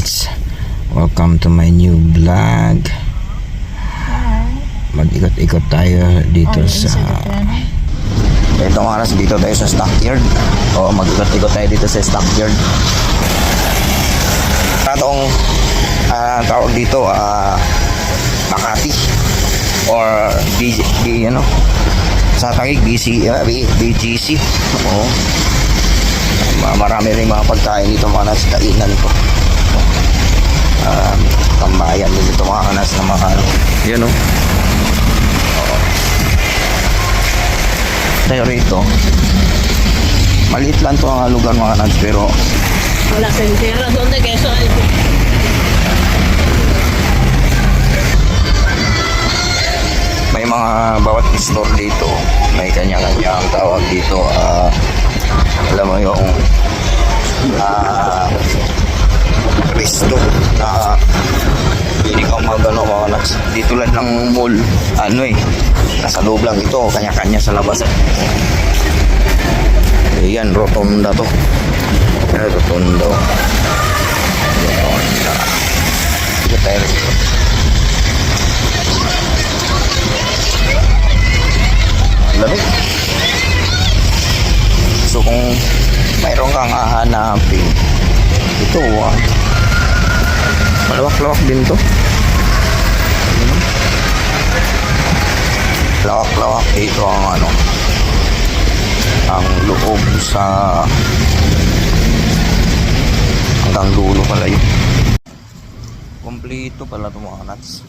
nuts. Welcome to my new vlog. Mag-ikot-ikot tayo dito sa itong oras. Dito tayo sa stockyard. O mag-ikot-ikot tayo dito sa stockyard. Itong tawag dito Makati or sa Taguig BGC. Oo. Marami rin mga pagkain dito mga nas, kainan ko. Tambayan din dito mga kanas na mga yan o. Tayo rito maliit lang to ang lugar mga kanas, pero wala sentera doon de queso. May mga bawat store dito may kanya-kanya ang tawag dito. Alam mo yung resto na hindi ka magano mga nuts. Dito lang ng mall nasa loob lang ito, kanya-kanya sa labas. Yan, rotonda to. Rotonda. Ito tayo rito. Lamig. So kung mayroon kang hahanapin, ito malawak-lawak din to. Lawak-lawak ito ang ang loob sa hanggang dulo pala yun. Kompleto pala ito mga nuts.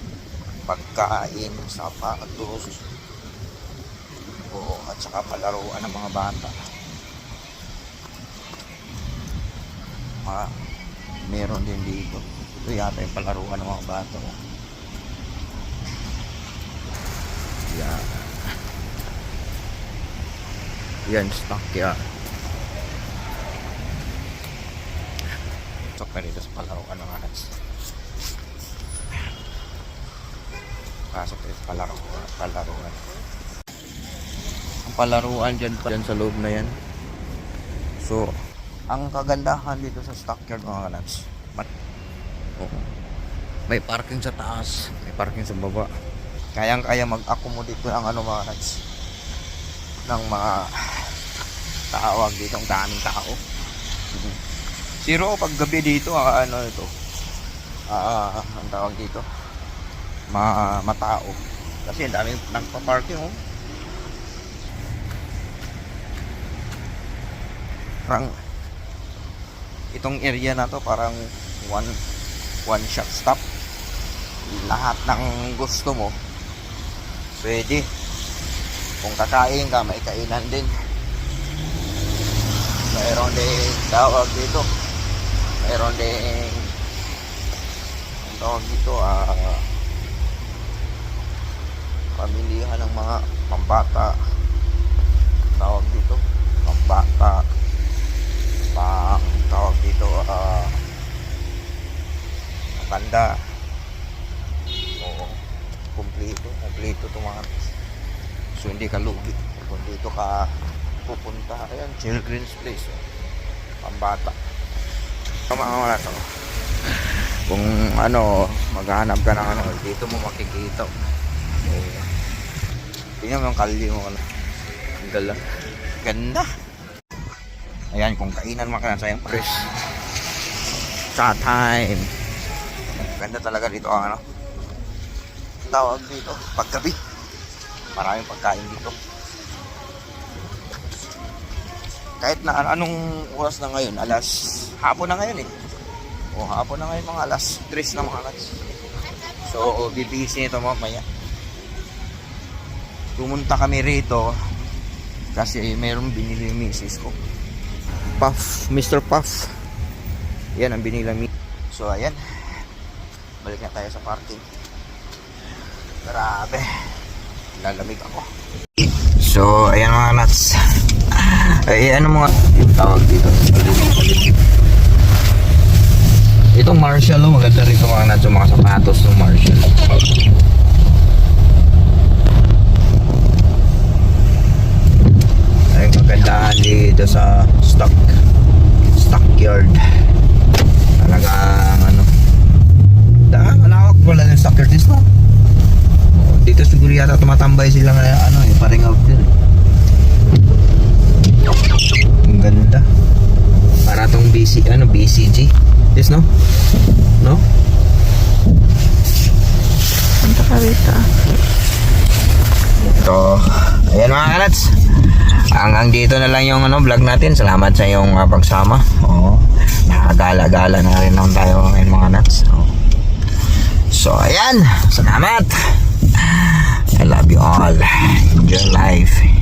Pagkain, sapatos, at saka palaruan ng mga bata. Meron din dito. Ito yata yung palaruan ng mga bata. Yan, stock yan. Stock na dito sa palaruan ng anas. Pasok dito sa palaruan. Ang palaruan dyan sa loob na yan. So ang kagandahan dito sa stockyard mga kanats, may parking sa taas, may parking sa baba. Kayang-kaya mag-accommodate ko ng mga kanats, ng mga tawag dito, ang daming tao. Zero pag gabi dito, ito, ang tawag dito, matao. Kasi ang daming nagpa-parking Parang itong area na to parang one shot stop. Lahat ng gusto mo pwede. Kung kakain ka, may kainan din. Mayroon din tawag dito, mayroon din ang tawag dito pamilihan ng mga pambata. Tawag dito pambata, tawag dito maganda. Oo, kompleto ito mga. So hindi ka lugi kung dito ka pupunta. Ayan, Children's Place, pambata. Mga to, kung maghanap ka ng dito mo makikita. Tingnan mo yung kalye mo ang ganda. Ayan, kung kainan mo ka na sayang fresh sa time. Ganda talaga dito ang tawag dito paggabi. Maraming pagkain dito. Kahit na anong oras na ngayon, hapon na ngayon hapon na ngayon, mga alas 3 na mga nuts. So bibisi nito mamaya. Pumunta kami rito kasi mayroong binili yung misis ko, Puff, Mr. Puff. Yan ang binilang. So ayan, balik na tayo sa parking. Grabe, lalamig ako. So ayan mga nuts. Mga tawag dito, itong Marshall, maganda rito mga nuts, yung mga sapatos ng Marshall. Ay magandaan dito sa stockyard. Talagang Dito siguro yata tumatambay sila ng paring out din. Ang ganda. Para tong BCG. Yes, no? No? Punta ka rito. So, ayan mga kanats. Hanggang dito na lang yung vlog natin. Salamat sa iyong pagsama. Oo. Nakagala-gala na rin naman tayo ngayon mga nuts. So, ayan. Salamat. I love you all. Enjoy life.